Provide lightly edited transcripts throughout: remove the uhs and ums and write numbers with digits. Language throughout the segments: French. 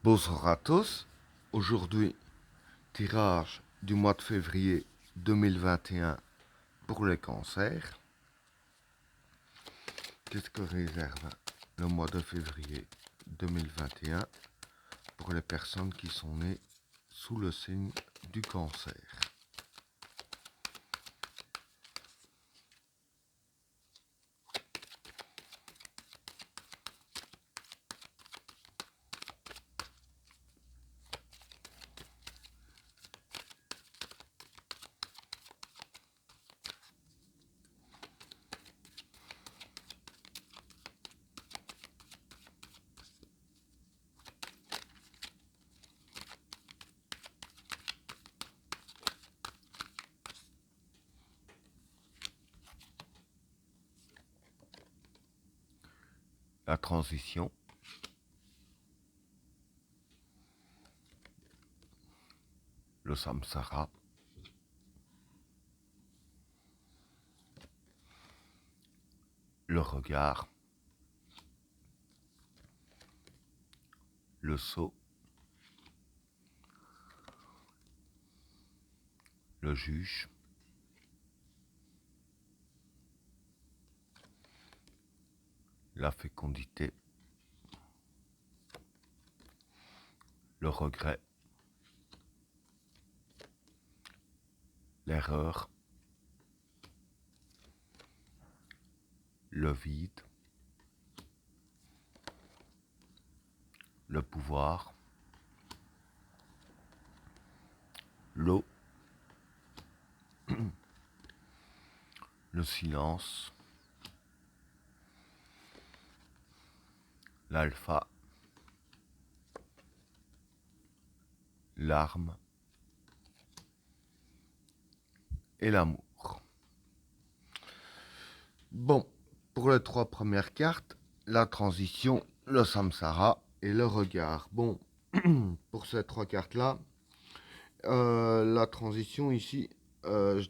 Bonsoir à tous. Aujourd'hui, tirage du mois de février 2021 pour les cancers. Qu'est-ce que réserve le mois de février 2021 pour les personnes qui sont nées sous le signe du cancer? La transition, le samsara, le regard, le sceau, le juge, la fécondité, le regret, l'erreur, le vide, le pouvoir, l'eau, le silence, l'alpha, l'arme et l'amour. Bon, pour les trois premières cartes, la transition, le samsara et le regard. Bon, pour ces trois cartes-là, la transition ici, je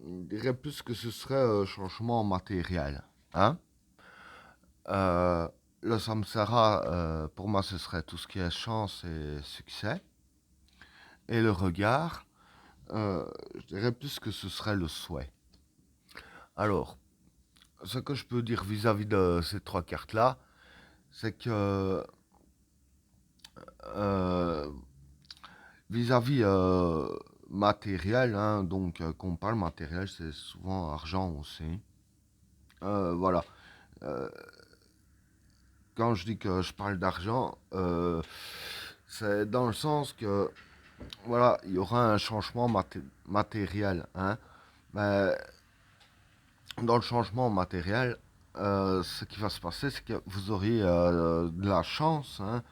dirais plus que ce serait changement matériel. Hein. Euh, le samsara, pour moi, ce serait tout ce qui est chance et succès. Et le regard, je dirais plus que ce serait le souhait. Alors, ce que je peux dire vis-à-vis de ces trois cartes-là, c'est que euh, vis-à-vis matériel, hein, donc quand on parle matériel, c'est souvent argent aussi. Voilà. Euh, quand je dis que je parle d'argent, c'est dans le sens que voilà, il y aura un changement matériel. Hein, mais dans le changement matériel, ce qui va se passer, c'est que vous aurez de la chance, hein,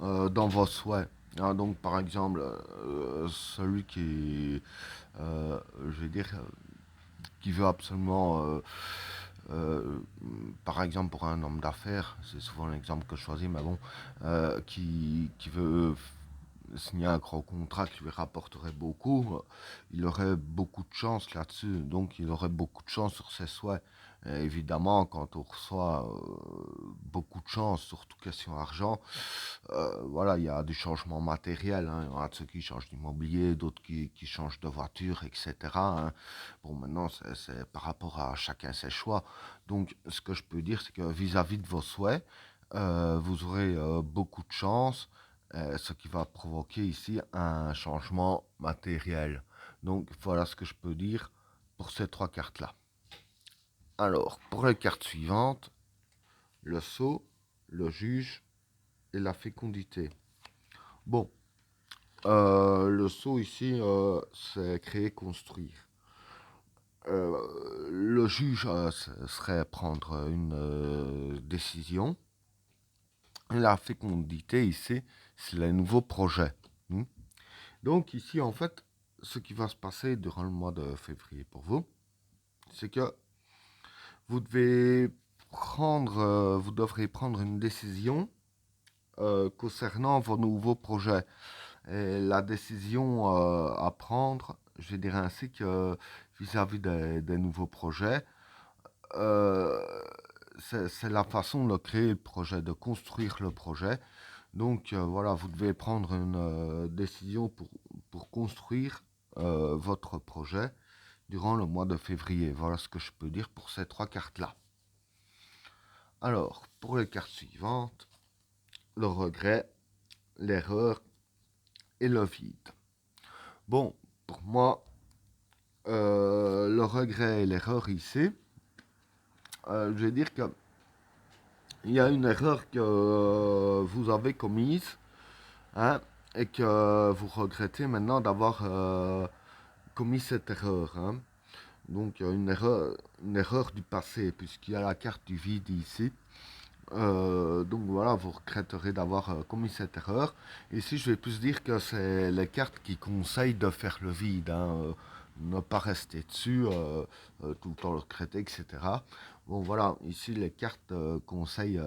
dans vos souhaits. Hein, donc, par exemple, celui qui, je vais dire, qui veut absolument, euh, par exemple, pour un homme d'affaires, c'est souvent l'exemple que je choisis, mais bon, qui veut signer un gros contrat qui lui rapporterait beaucoup, il aurait beaucoup de chance là-dessus. Donc, il aurait beaucoup de chance sur ses souhaits. Et évidemment, quand on reçoit beaucoup de chance, surtout question argent, voilà, il y a du changement matériel. Hein. Il y en a de ceux qui changent d'immobilier, d'autres qui changent de voiture, etc. Hein. Bon, maintenant, c'est par rapport à chacun ses choix. Donc, ce que je peux dire, c'est que vis-à-vis de vos souhaits, vous aurez beaucoup de chance, ce qui va provoquer ici un changement matériel. Donc, voilà ce que je peux dire pour ces trois cartes-là. Alors, pour les cartes suivantes, le sceau, le juge et la fécondité. Bon, le sceau ici, c'est créer, construire. Le juge ce serait prendre une décision. Et la fécondité ici, c'est les nouveaux projets. Hmm. Donc ici, en fait, ce qui va se passer durant le mois de février pour vous, c'est que vous devez vous devrez prendre une décision concernant vos nouveaux projets. Et la décision à prendre, je dirais ainsi que vis-à-vis des nouveaux projets, euh, c'est la façon de créer le projet, de construire le projet. Donc voilà, vous devez prendre une décision pour construire votre projet durant le mois de février. Voilà ce que je peux dire pour ces trois cartes-là. Alors, pour les cartes suivantes, le regret, l'erreur et le vide. Bon, pour moi, le regret et l'erreur ici, je vais dire que il y a une erreur que vous avez commise, hein, et que vous regrettez maintenant d'avoir commis cette erreur, hein. Donc une erreur du passé, puisqu'il y a la carte du vide ici. Donc voilà, vous regretterez d'avoir commis cette erreur. Ici, je vais plus dire que c'est les cartes qui conseillent de faire le vide, hein, ne pas rester dessus, tout le temps le regretter, etc. Bon voilà, ici les cartes conseillent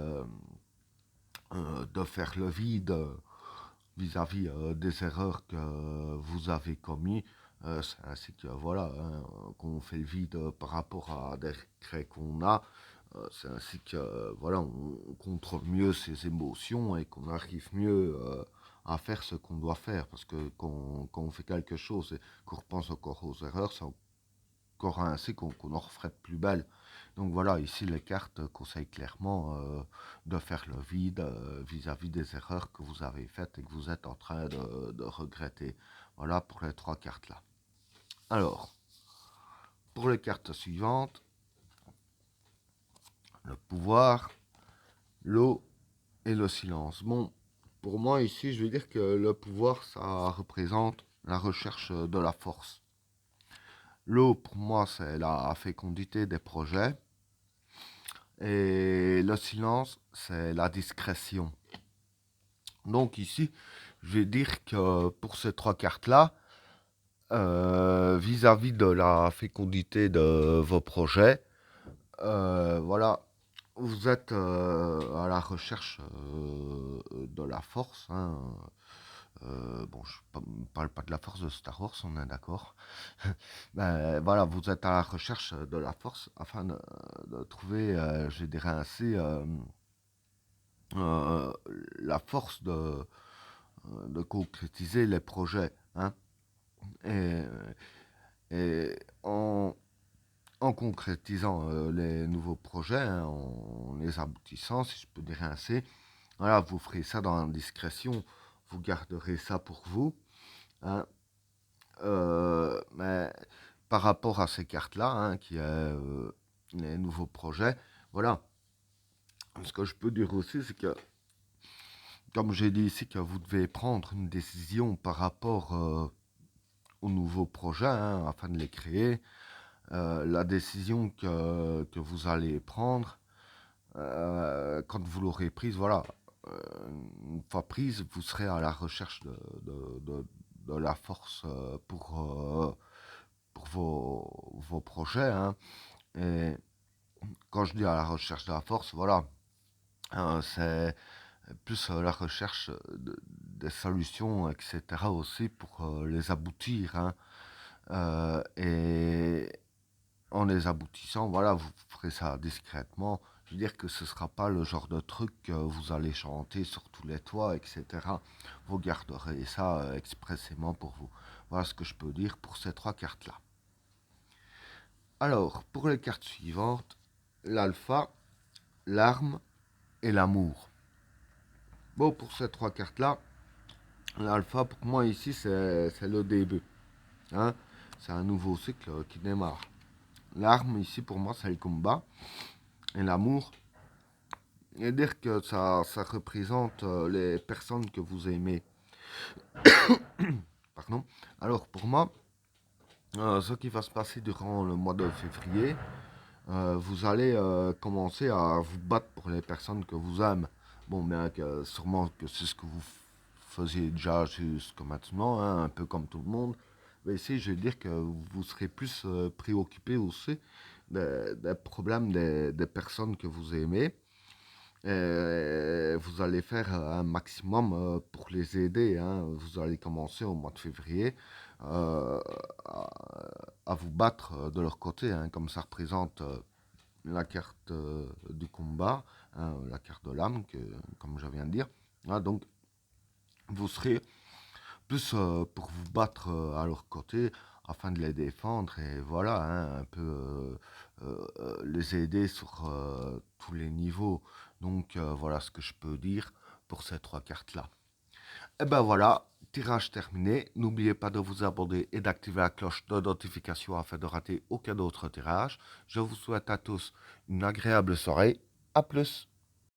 de faire le vide vis-à-vis des erreurs que vous avez commis. C'est ainsi que voilà, hein, qu'on fait le vide par rapport à des regrets qu'on a. C'est ainsi que voilà, on contrôle mieux ses émotions et qu'on arrive mieux à faire ce qu'on doit faire. Parce que quand on fait quelque chose et qu'on repense encore aux erreurs, c'est encore ainsi qu'on en referait de plus belle. Donc voilà, ici les cartes conseillent clairement de faire le vide vis-à-vis des erreurs que vous avez faites et que vous êtes en train de regretter. Voilà pour les trois cartes là. Alors, pour les cartes suivantes, le pouvoir, l'eau et le silence. Bon, pour moi ici, je vais dire que le pouvoir, ça représente la recherche de la force. L'eau, pour moi, c'est la fécondité des projets. Et le silence, c'est la discrétion. Donc ici, je vais dire que pour ces trois cartes-là, vis-à-vis de la fécondité de vos projets, voilà, vous êtes à la recherche de la force, hein. Bon, je ne parle pas de la force de Star Wars, on est d'accord. Ben, voilà, vous êtes à la recherche de la force afin de trouver, je dirais ainsi, euh, la force de concrétiser les projets, hein. Et, et en concrétisant les nouveaux projets, hein, en les aboutissant, si je peux dire ainsi, voilà, vous ferez ça dans la discrétion, vous garderez ça pour vous, hein. Mais par rapport à ces cartes-là, hein, qui est les nouveaux projets, voilà, ce que je peux dire aussi, c'est que, comme j'ai dit ici, que vous devez prendre une décision par rapport aux nouveaux projets, hein, afin de les créer. La décision que vous allez prendre, quand vous l'aurez prise, voilà, euh, une fois prise, vous serez à la recherche de la force pour vos projets, hein. Et quand je dis à la recherche de la force, voilà, c'est plus la recherche des solutions, etc. aussi pour les aboutir, hein. Et en les aboutissant, voilà, vous ferez ça discrètement. Je veux dire que ce ne sera pas le genre de truc que vous allez chanter sur tous les toits, etc. Vous garderez ça expressément pour vous. Voilà ce que je peux dire pour ces trois cartes-là. Alors, pour les cartes suivantes, l'alpha, l'arme et l'amour. Bon, pour ces trois cartes-là, l'alpha, pour moi ici, c'est le début, hein. C'est un nouveau cycle qui démarre. L'arme, ici, pour moi, c'est le combat. Et l'amour, et dire que ça représente les personnes que vous aimez. Pardon. Alors pour moi, ce qui va se passer durant le mois de février, vous allez commencer à vous battre pour les personnes que vous aimez. Bon, bien que sûrement que c'est ce que vous faisiez déjà jusqu'à maintenant, hein, un peu comme tout le monde. Mais ici, je vais dire que vous serez plus préoccupé aussi des problèmes des personnes que vous aimez. Et vous allez faire un maximum pour les aider, hein. Vous allez commencer au mois de février euh, à, à vous battre de leur côté, hein, comme ça représente la carte du combat, hein, la carte de l'âme, comme je viens de dire, hein. Donc, vous serez plus pour vous battre à leur côté afin de les défendre et voilà, hein, un peu les aider sur tous les niveaux. Donc voilà ce que je peux dire pour ces trois cartes-là. Et ben voilà, tirage terminé. N'oubliez pas de vous abonner et d'activer la cloche de notification afin de rater aucun autre tirage. Je vous souhaite à tous une agréable soirée. À plus.